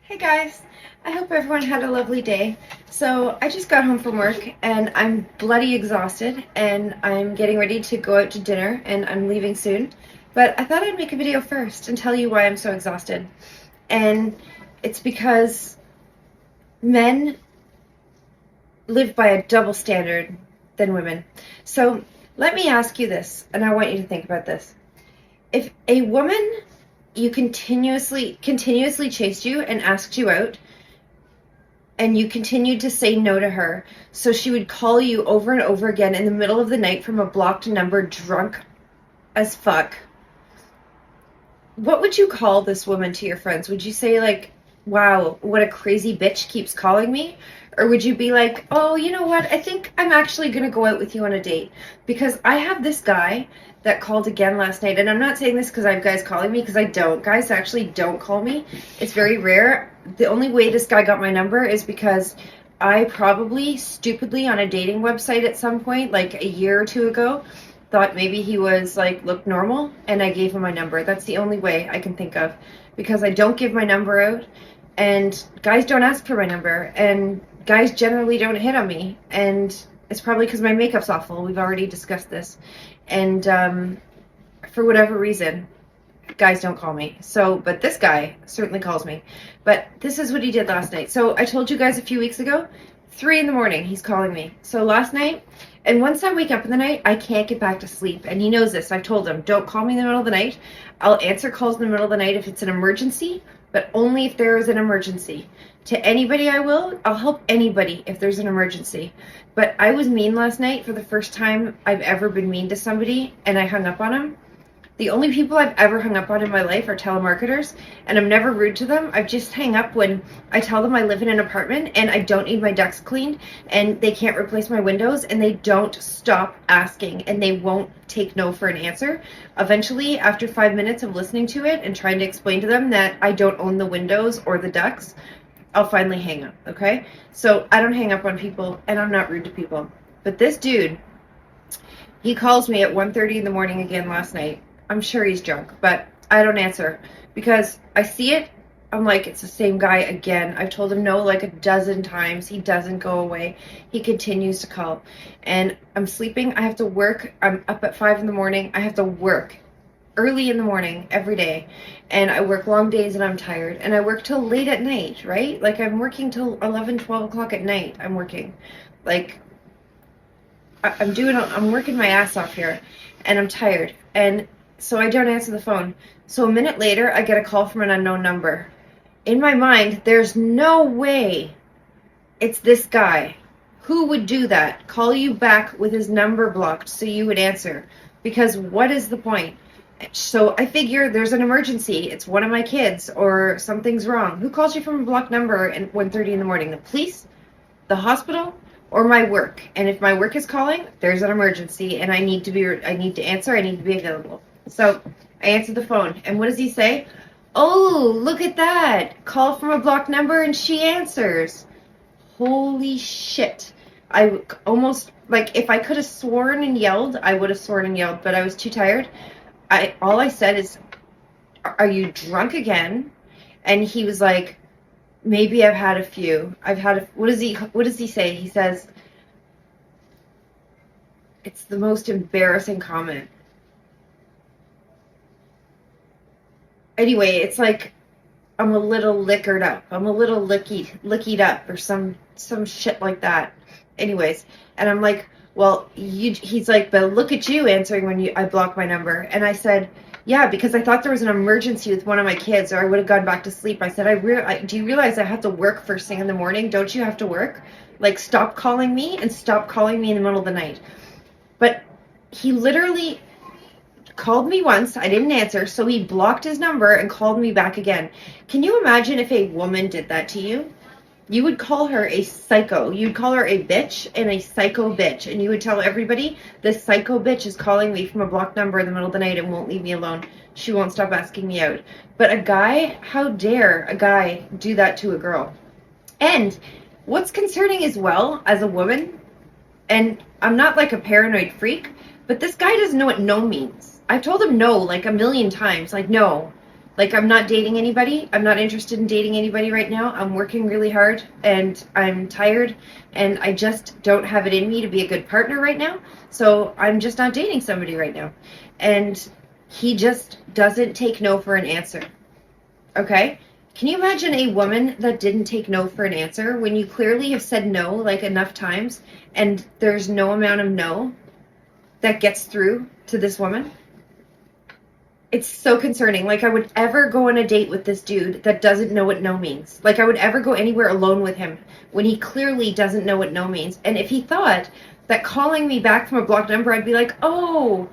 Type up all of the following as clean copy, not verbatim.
Hey guys, I hope everyone had a lovely day. So I just got home from work and I'm bloody exhausted and I'm getting ready to go out to dinner and I'm leaving soon. But I thought I'd make a video first and tell you why I'm so exhausted. And it's because men live by a double standard than women. So let me ask you this, and I want you to think about this. If a woman you continuously chased you and asked you out, and you continued to say no to her, so she would call you over and over again in the middle of the night from a blocked number, drunk as fuck, what would you call this woman to your friends? Would you say, like, wow, what a crazy bitch keeps calling me? Or would you be like, oh, you know what? I think I'm actually going to go out with you on a date. Because I have this guy that called again last night. And I'm not saying this because I have guys calling me, because I don't. Guys actually don't call me. It's very rare. The only way this guy got my number is because I probably stupidly on a dating website at some point, like a year or two ago, thought maybe he was like looked normal, and I gave him my number. That's the only way I can think of, because I don't give my number out, and guys don't ask for my number, and guys generally don't hit on me, and it's probably because my makeup's awful. We've already discussed this, and for whatever reason, guys don't call me. So, but this guy certainly calls me. But this is what he did last night. So I told you guys a few weeks ago, 3 a.m, he's calling me. So last night, and once I wake up in the night, I can't get back to sleep. And he knows this. I've told him, don't call me in the middle of the night. I'll answer calls in the middle of the night if it's an emergency, but only if there is an emergency. To anybody I will. I'll help anybody if there's an emergency. But I was mean last night for the first time I've ever been mean to somebody, and I hung up on him. The only people I've ever hung up on in my life are telemarketers, and I'm never rude to them. I just hang up when I tell them I live in an apartment and I don't need my ducts cleaned and they can't replace my windows, and they don't stop asking and they won't take no for an answer. Eventually, after 5 minutes of listening to it and trying to explain to them that I don't own the windows or the ducts, I'll finally hang up, okay? So I don't hang up on people, and I'm not rude to people. But this dude, he calls me at 1:30 in the morning again last night. I'm sure he's drunk, but I don't answer because I see it. I'm like, it's the same guy again. I've told him no like a dozen times. He doesn't go away. He continues to call. And I'm sleeping. I have to work. I'm up at 5 a.m. I have to work early in the morning every day. And I work long days and I'm tired. And I work till late at night, right? Like I'm working till 11, 12 o'clock at night. I'm working. Like I'm working my ass off here. And I'm tired. And so I don't answer the phone. So a minute later, I get a call from an unknown number. In my mind, there's no way it's this guy. Who would do that? Call you back with his number blocked so you would answer. Because what is the point? So I figure there's an emergency. It's one of my kids or something's wrong. Who calls you from a blocked number at 1:30 in the morning? The police? The hospital? Or my work? And if my work is calling, there's an emergency and I need to answer. I need to be available. So I answered the phone, and what does he say? Oh, look at that. Call from a blocked number, and she answers. Holy shit. I almost, like, if I could have sworn and yelled, I would have sworn and yelled, but I was too tired. All I said is, are you drunk again? And he was like, maybe I've had a few. What does he say? He says, it's the most embarrassing comment. Anyway, it's like I'm a little liquored up. I'm a little lickied up or some shit like that. Anyways, and I'm like, well, he's like, but look at you answering when I blocked my number. And I said, yeah, because I thought there was an emergency with one of my kids or I would have gone back to sleep. I said, do you realize I have to work first thing in the morning? Don't you have to work? Like, stop calling me and stop calling me in the middle of the night. But he literally called me once, I didn't answer, so he blocked his number and called me back again. Can you imagine if a woman did that to you? You would call her a psycho. You'd call her a bitch and a psycho bitch. And you would tell everybody, this psycho bitch is calling me from a blocked number in the middle of the night and won't leave me alone. She won't stop asking me out. But a guy, how dare a guy do that to a girl? And what's concerning as well, as a woman, and I'm not like a paranoid freak, but this guy doesn't know what no means. I've told him no like a million times. Like, no. Like, I'm not dating anybody. I'm not interested in dating anybody right now. I'm working really hard and I'm tired and I just don't have it in me to be a good partner right now. So I'm just not dating somebody right now. And he just doesn't take no for an answer. Okay? Can you imagine a woman that didn't take no for an answer when you clearly have said no like enough times and there's no amount of no that gets through to this woman? It's so concerning. Like, I would ever go on a date with this dude that doesn't know what no means. Like, I would ever go anywhere alone with him when he clearly doesn't know what no means. And if he thought that calling me back from a blocked number, I'd be like, oh,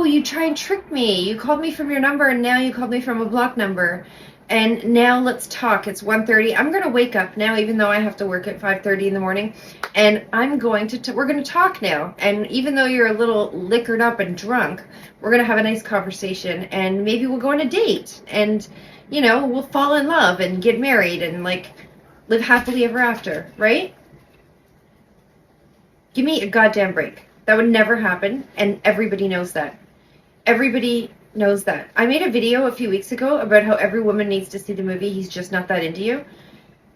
you try and trick me. You called me from your number and now you called me from a blocked number. And now let's talk. It's 1:30. I'm going to wake up now, even though I have to work at 5:30 in the morning. And I'm going to, we're going to talk now. And even though you're a little liquored up and drunk, we're going to have a nice conversation. And maybe we'll go on a date. And, you know, we'll fall in love and get married and, like, live happily ever after, right? Give me a goddamn break. That would never happen. And everybody knows that. Everybody knows that. I made a video a few weeks ago about how every woman needs to see the movie He's Just Not That Into You.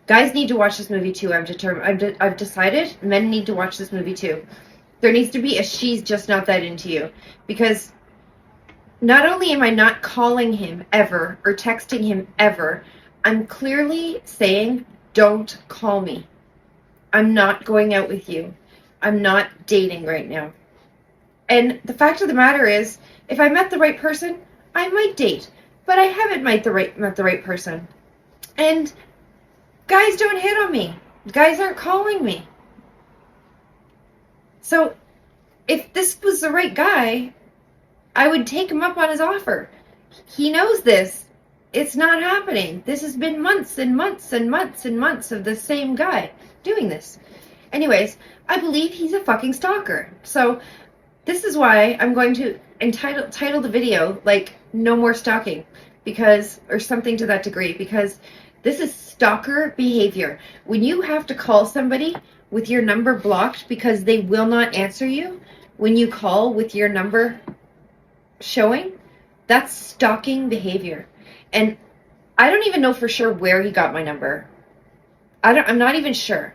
Guys need to watch this movie too. I've decided men need to watch this movie too. There needs to be a She's Just Not That Into You, because not only am I not calling him ever or texting him ever, I'm clearly saying, don't call me. I'm not going out with you. I'm not dating right now. And the fact of the matter is, if I met the right person, I might date. But I haven't met the right person. And guys don't hit on me. Guys aren't calling me. So if this was the right guy, I would take him up on his offer. He knows this. It's not happening. This has been months and months and months and months of the same guy doing this. Anyways, I believe he's a fucking stalker. So this is why I'm going to title the video, like, no more stalking, because, or something to that degree, because this is stalker behavior. When you have to call somebody with your number blocked because they will not answer you when you call with your number showing, that's stalking behavior. And I don't even know for sure where he got my number. I'm not even sure.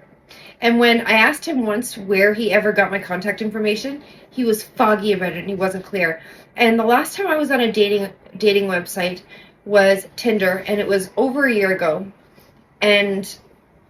And when I asked him once where he ever got my contact information, he was foggy about it and he wasn't clear. And the last time I was on a dating website was Tinder, and it was over a year ago. And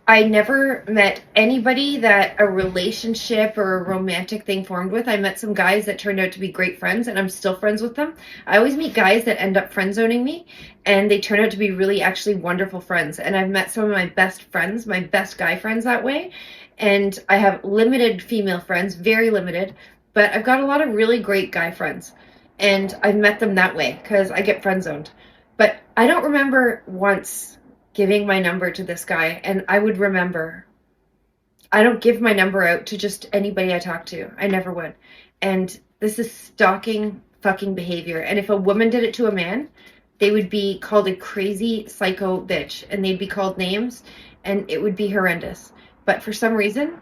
I never met anybody that a relationship or a romantic thing formed with. I met some guys that turned out to be great friends, and I'm still friends with them. I always meet guys that end up friend zoning me, and they turn out to be really actually wonderful friends. And I've met some of my best friends, my best guy friends that way. And I have limited female friends, very limited, but I've got a lot of really great guy friends. And I've met them that way because I get friend zoned. But I don't remember once giving my number to this guy, and I would remember. I don't give my number out to just anybody I talk to. I never would. And this is stalking fucking behavior. And if a woman did it to a man, they would be called a crazy psycho bitch, and they'd be called names, and it would be horrendous. But for some reason,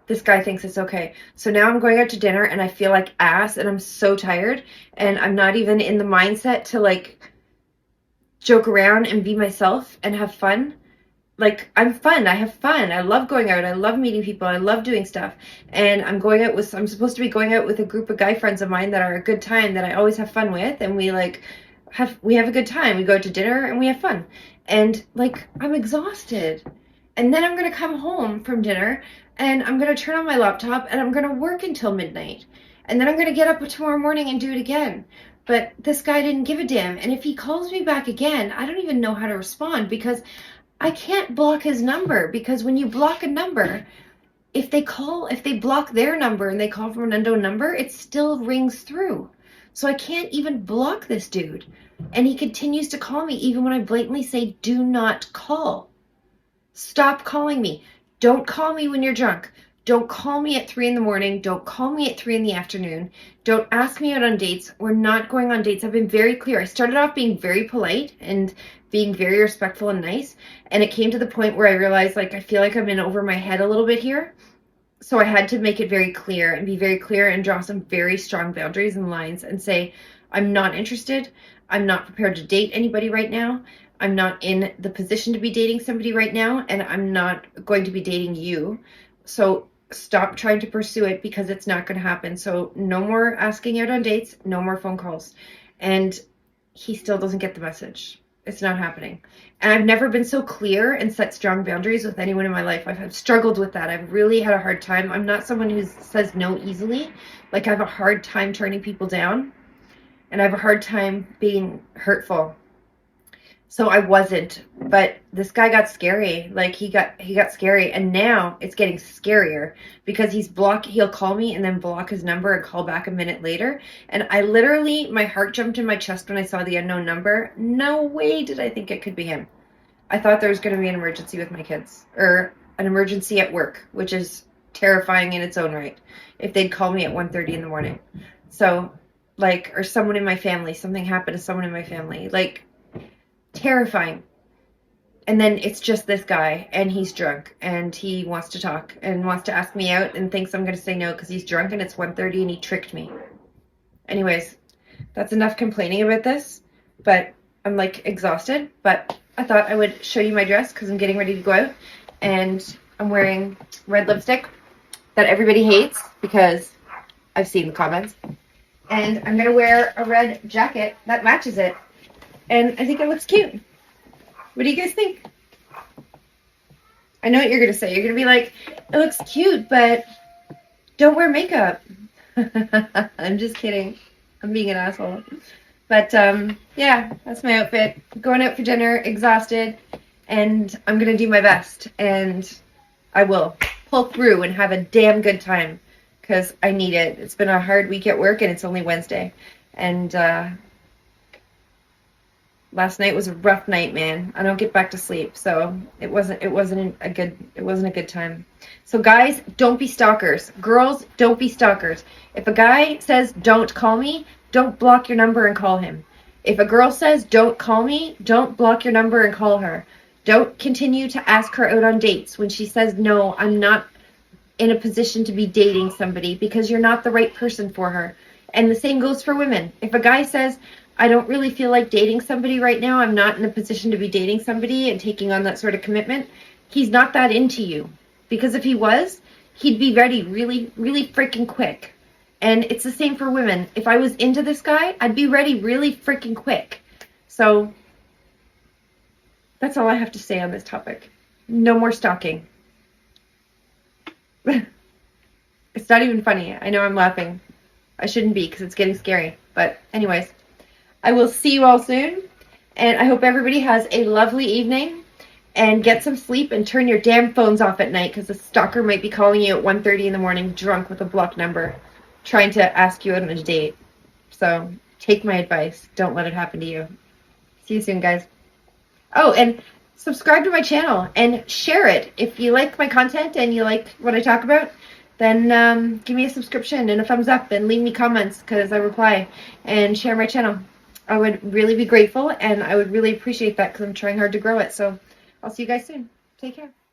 this guy thinks it's okay. So now I'm going out to dinner and I feel like ass and I'm so tired, and I'm not even in the mindset to, like, joke around and be myself and have fun. Like, I'm fun. I have fun. I love going out. I love meeting people. I love doing stuff. And I'm supposed to be going out with a group of guy friends of mine that are a good time, that I always have fun with. And we have a good time. We go to dinner and we have fun. And, like, I'm exhausted. And then I'm going to come home from dinner and I'm going to turn on my laptop and I'm going to work until midnight. And then I'm going to get up tomorrow morning and do it again. But this guy didn't give a damn. And if he calls me back again, I don't even know how to respond, because I can't block his number. Because when you block a number, if they block their number and they call from an unknown number, it still rings through. So I can't even block this dude. And he continues to call me even when I blatantly say, do not call. Stop calling me. Don't call me when you're drunk. Don't call me at 3 in the morning. Don't call me at 3 in the afternoon. Don't ask me out on dates. We're not going on dates. I've been very clear. I started off being very polite and being very respectful and nice. And it came to the point where I realized, like, I feel like I'm in over my head a little bit here. So I had to make it very clear and be very clear and draw some very strong boundaries and lines and say, I'm not interested. I'm not prepared to date anybody right now. I'm not in the position to be dating somebody right now, and I'm not going to be dating you. So stop trying to pursue it because it's not going to happen. So no more asking out on dates, no more phone calls. And he still doesn't get the message. It's not happening. And I've never been so clear and set strong boundaries with anyone in my life. I've struggled with that. I've really had a hard time. I'm not someone who says no easily. Like, I have a hard time turning people down, and I have a hard time being hurtful. So I wasn't, but this guy got scary. Like, he got scary, and now it's getting scarier because he'll call me and then block his number and call back a minute later. And I literally, my heart jumped in my chest when I saw the unknown number. No way did I think it could be him. I thought there was going to be an emergency with my kids, or an emergency at work, which is terrifying in its own right, if they'd call me at 1:30 in the morning. So, like, or someone in my family, something happened to someone in my family, like, terrifying. And then it's just this guy, and he's drunk, and he wants to talk and wants to ask me out and thinks I'm going to say no because he's drunk and it's 1:30 and he tricked me. Anyways, that's enough complaining about this, but I'm like exhausted. But I thought I would show you my dress because I'm getting ready to go out, and I'm wearing red lipstick that everybody hates because I've seen the comments, and I'm going to wear a red jacket that matches it, and I think it looks cute. What do you guys think? I know what you're going to say. You're going to be like, it looks cute, but don't wear makeup. I'm just kidding. I'm being an asshole. But, yeah, that's my outfit. Going out for dinner, exhausted, and I'm going to do my best. And I will pull through and have a damn good time because I need it. It's been a hard week at work, and it's only Wednesday. And, last night was a rough night, man. I don't get back to sleep, so it wasn't a good time. So guys, don't be stalkers. Girls, don't be stalkers. If a guy says don't call me, don't block your number and call him. If a girl says don't call me, don't block your number and call her. Don't continue to ask her out on dates when she says no, I'm not in a position to be dating somebody, because you're not the right person for her. And the same goes for women. If a guy says, I don't really feel like dating somebody right now, I'm not in a position to be dating somebody and taking on that sort of commitment, he's not that into you. Because if he was, he'd be ready really, really freaking quick. And it's the same for women. If I was into this guy, I'd be ready really freaking quick. So that's all I have to say on this topic. No more stalking. It's not even funny. I know I'm laughing. I shouldn't be because it's getting scary. But anyways, I will see you all soon, and I hope everybody has a lovely evening, and get some sleep and turn your damn phones off at night because the stalker might be calling you at 1:30 in the morning drunk with a blocked number trying to ask you out on a date. So take my advice. Don't let it happen to you. See you soon, guys. Oh, and subscribe to my channel and share it. If you like my content and you like what I talk about, then give me a subscription and a thumbs up and leave me comments because I reply, and share my channel. I would really be grateful, and I would really appreciate that because I'm trying hard to grow it. So I'll see you guys soon. Take care.